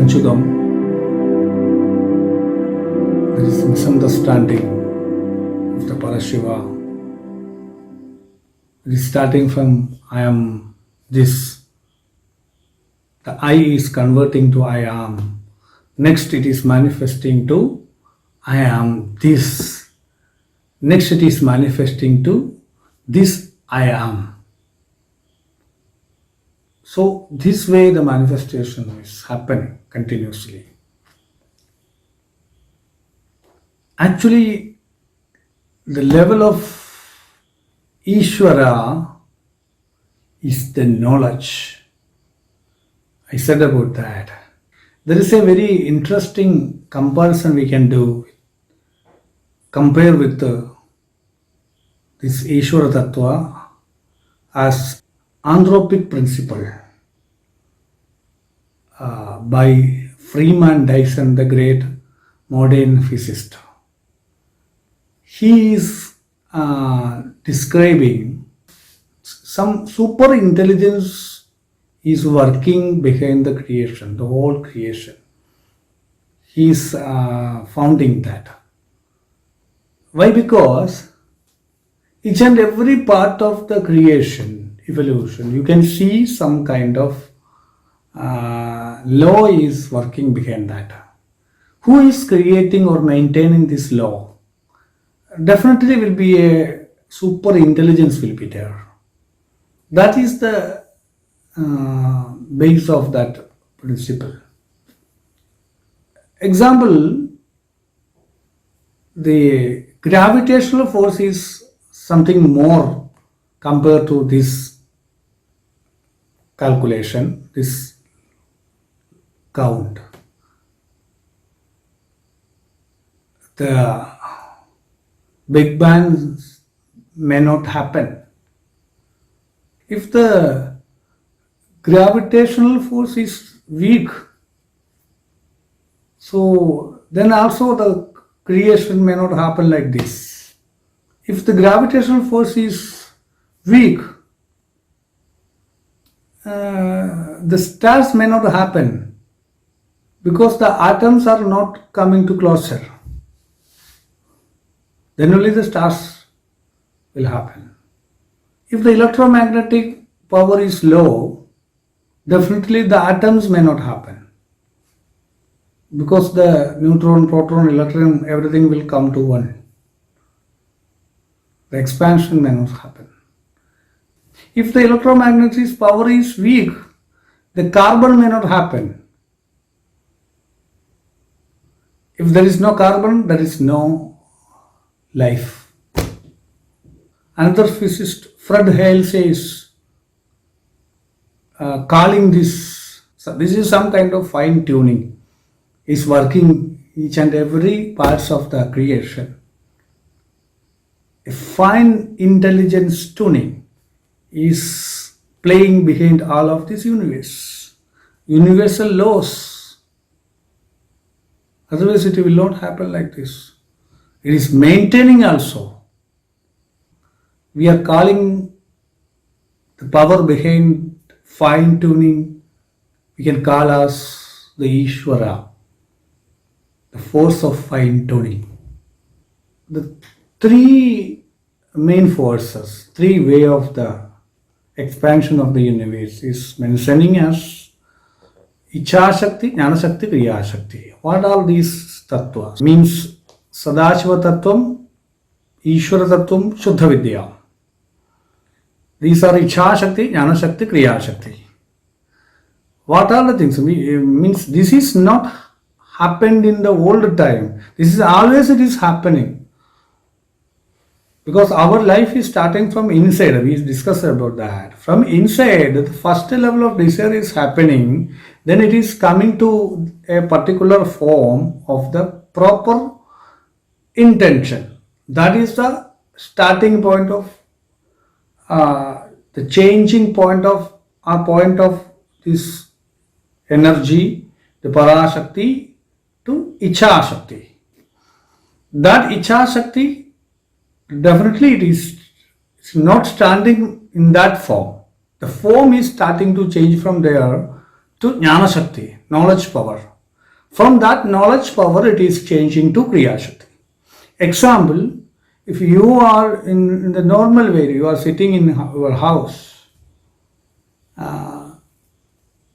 Sanchugam. There is misunderstanding of the Parashiva. It is starting from I am this. The I is converting to I am. Next it is manifesting to I am this. Next it is manifesting to this I am. So this way the manifestation is happening continuously. Actually, the level of Ishvara is the knowledge. I said about that. There is a very interesting comparison we can do. Compare with this Ishvara Tattva as anthropic principle by Freeman Dyson, the great modern physicist. He is describing some super intelligence is working behind the creation, the whole creation. He is founding that. Why? Because each and every part of the creation, evolution, you can see some kind of law is working behind that. Who is creating or maintaining this law? Definitely will be a super intelligence will be there. That is the base of that principle. Example, the gravitational force is something more compared to this calculation, this count. The Big Bang may not happen. If the gravitational force is weak, so then also the creation may not happen like this. If the gravitational force is weak, the stars may not happen because the atoms are not coming to closer. Then only the stars will happen. If the electromagnetic power is low, definitely the atoms may not happen. Because the neutron, proton, electron, everything will come to one. The expansion may not happen. If the electromagnetic power is weak, the carbon may not happen. If there is no carbon, there is no life. Another physicist, Fred Hale, says, calling this is some kind of fine tuning, is working each and every parts of the creation. A fine intelligence tuning is playing behind all of this universe. Universal laws. Otherwise it will not happen like this. It is maintaining also. We are calling the power behind fine tuning, we can call as the Ishvara, the force of fine tuning. The three main forces, three way of the expansion of the universe is mentioning as Icha Shakti, Jnana Shakti, Kriya Shakti. What are these tattvas? Means Sadashiva Tattvam, Ishvara Tattvam, Shuddha Vidya. These are Icha Shakti, Jnana Shakti, Kriya Shakti. What are the things? Means this is not happened in the old time. This is always it is happening. Because our life is starting from inside. We discussed about that. From inside, the first level of desire is happening. Then it is coming to a particular form of the proper intention. That is the starting point of the changing point of this energy, the Parashakti to Icha Shakti. That Icha Shakti, definitely it's not standing in that form. The form is starting to change from there to Jnana Shakti, knowledge power. From that knowledge power, it is changing to Kriya Shakti. Example, if you are in the normal way, you are sitting in your house,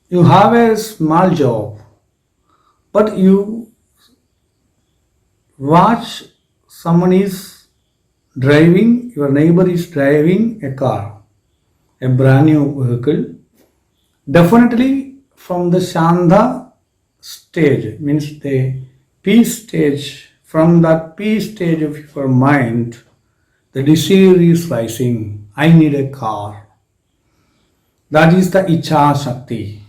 you have a small job, but you watch someone is driving, your neighbor is driving a car, a brand new vehicle. Definitely from the Shanta stage, means the peace stage, from that peace stage of your mind, the desire is rising. I need a car. That is the Icha Shakti.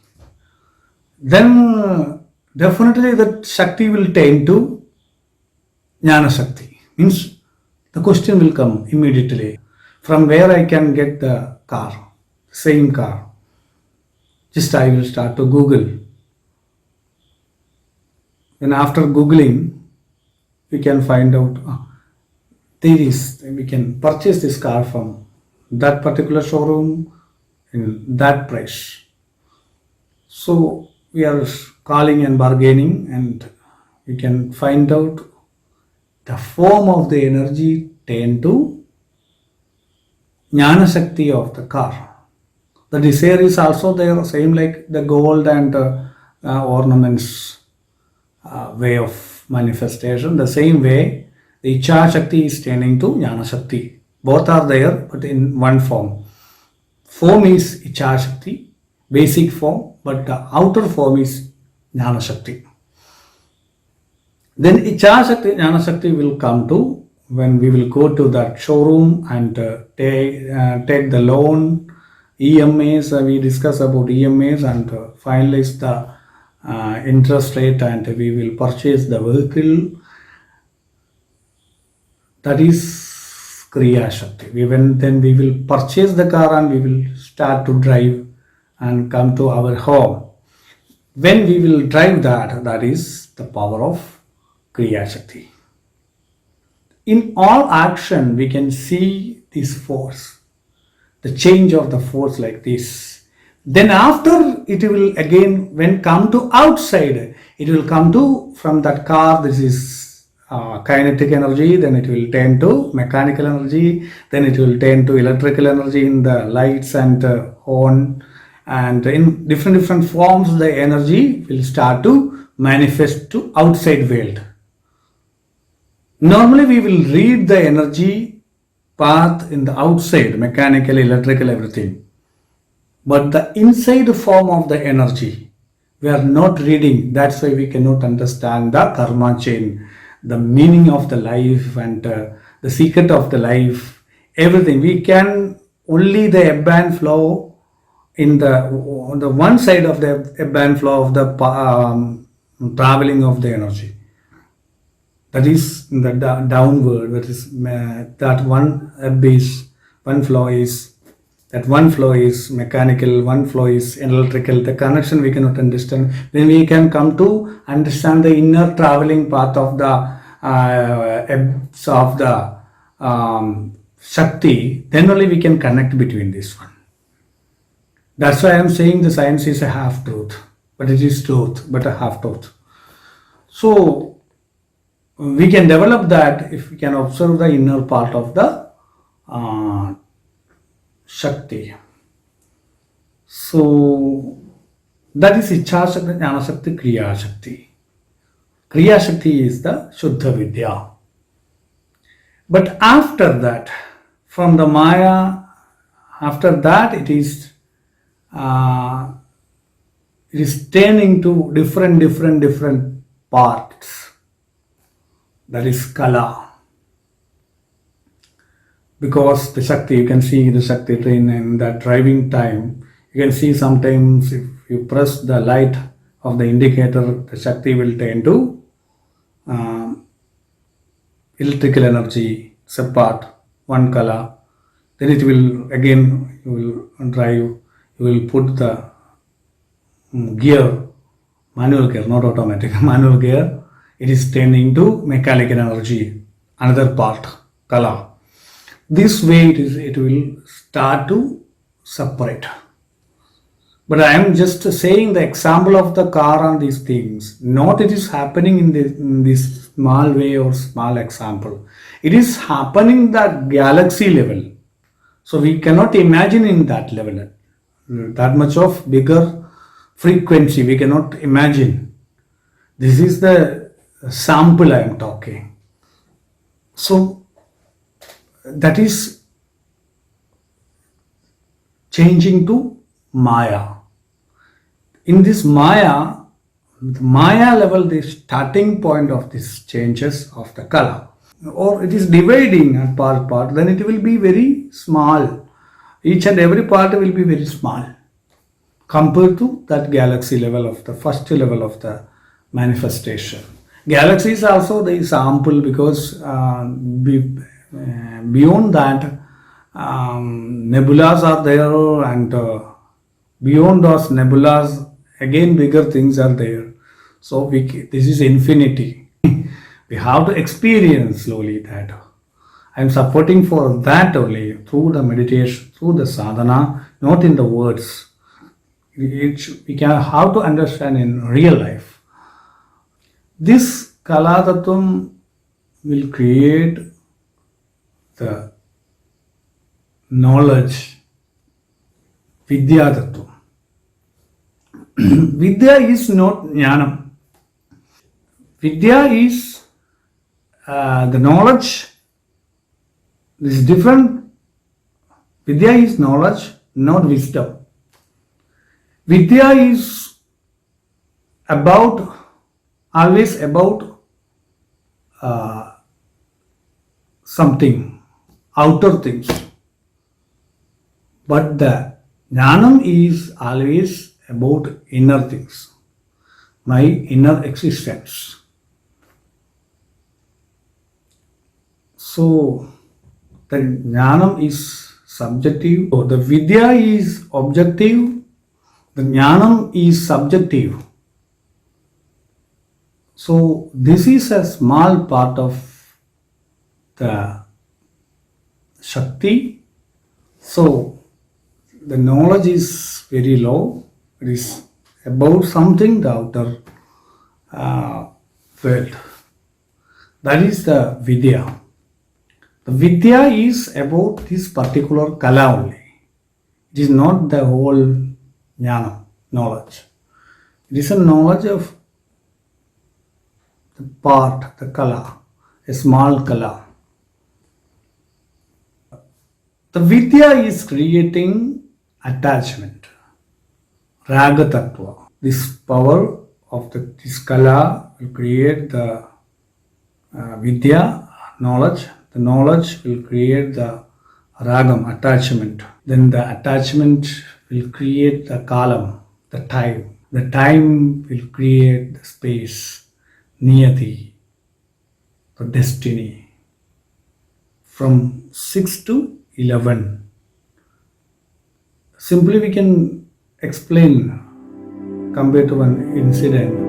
Then definitely that Shakti will tend to Jnana Shakti. Means the question will come immediately. From where I can get the car, same car. Just I will start to Google. Then after Googling, we can find out we can purchase this car from that particular showroom in that price. So we are calling and bargaining, and we can find out the form of the energy tend to Jnana Shakti of the car. The desire is also there, same like the gold and ornaments way of manifestation. The same way, the Icha Shakti is turning to Jnana Shakti. Both are there, but in one form. Form is Icha Shakti, basic form, but the outer form is Jnana Shakti. Then Icha Shakti, Jnana Shakti will come to when we will go to that showroom and take the loan, EMAs, we discuss about EMAs and finalize the interest rate, and we will purchase the vehicle. That is Kriya Shakti. Then we will purchase the car and we will start to drive and come to our home. When we will drive that is the power of Kriya Shakti. In all action, we can see this force, the change of the force like this. Then after it will again, when come to outside, it will come to from that car, this is kinetic energy, then it will turn to mechanical energy, then it will turn to electrical energy in the lights and horn, and in different forms the energy will start to manifest to outside world. Normally we will read the energy path in the outside, mechanical, electrical, everything. But the inside form of the energy, we are not reading. That's why we cannot understand the karma chain, the meaning of the life and the secret of the life, everything. We can only the ebb and flow in on the one side of the ebb and flow of the traveling of the energy. That is the downward, that is that one ebb is, one flow is, that one flow is mechanical, one flow is electrical. The connection we cannot understand. When we can come to understand the inner traveling path of the ebbs of the Shakti, then only we can connect between this one. That's why I am saying the science is a half truth, but it is truth, but a half truth. So we can develop that if we can observe the inner part of the Shakti. So that is Icha Shakti, Jnana Shakti, Kriya Shakti. Kriya Shakti is the Shuddha Vidya. But after that, from the Maya, after that it is turning to different parts. That is Kala. Because the Shakti, you can see the Shakti train in that driving time. You can see sometimes if you press the light of the indicator, the Shakti will turn to electrical energy, separate, one Kala. Then it will again, you will drive, you will put the gear, manual gear, not automatic, manual gear. It is turning to mechanical energy, another part, Kala. This way it will start to separate. But I am just saying the example of the car and these things. Not it is happening in this small way or small example. It is happening that galaxy level. So we cannot imagine in that level, that much of bigger frequency. We cannot imagine. This is the sample I am talking. So that is changing to Maya. In this Maya, the Maya level, the starting point of this changes of the color, or it is dividing at part, then it will be very small. Each and every part will be very small compared to that galaxy level of the first level of the manifestation. Galaxy is also the sample because beyond that, nebulas are there, and beyond those nebulas, again bigger things are there. So this is infinity. We have to experience slowly that. I am supporting for that only through the meditation, through the sadhana, not in the words. We can how to understand in real life. This Kala Tattvam will create the knowledge, Vidya Tattvam. Vidya is not Jnanam. Vidya is the knowledge. This is different. Vidya is knowledge, not wisdom. Vidya is always about something, outer things. But the Jnanam is always about inner things, my inner existence. So the Jnanam is subjective, so the Vidya is objective, the Jnanam is subjective. So this is a small part of the Shakti. So the knowledge is very low. It is about something, the outer world. That is the Vidya. The Vidya is about this particular Kala only. It is not the whole Jnana, knowledge. It is a knowledge of the part, the Kala, a small Kala. The Vidya is creating attachment, Raga Tattva. This power of this Kala will create the Vidya, knowledge. The knowledge will create the Ragam, attachment. Then the attachment will create the Kalam, the time. The time will create the space, Niyati, the destiny. From 6 to 11. Simply we can explain compared to an incident.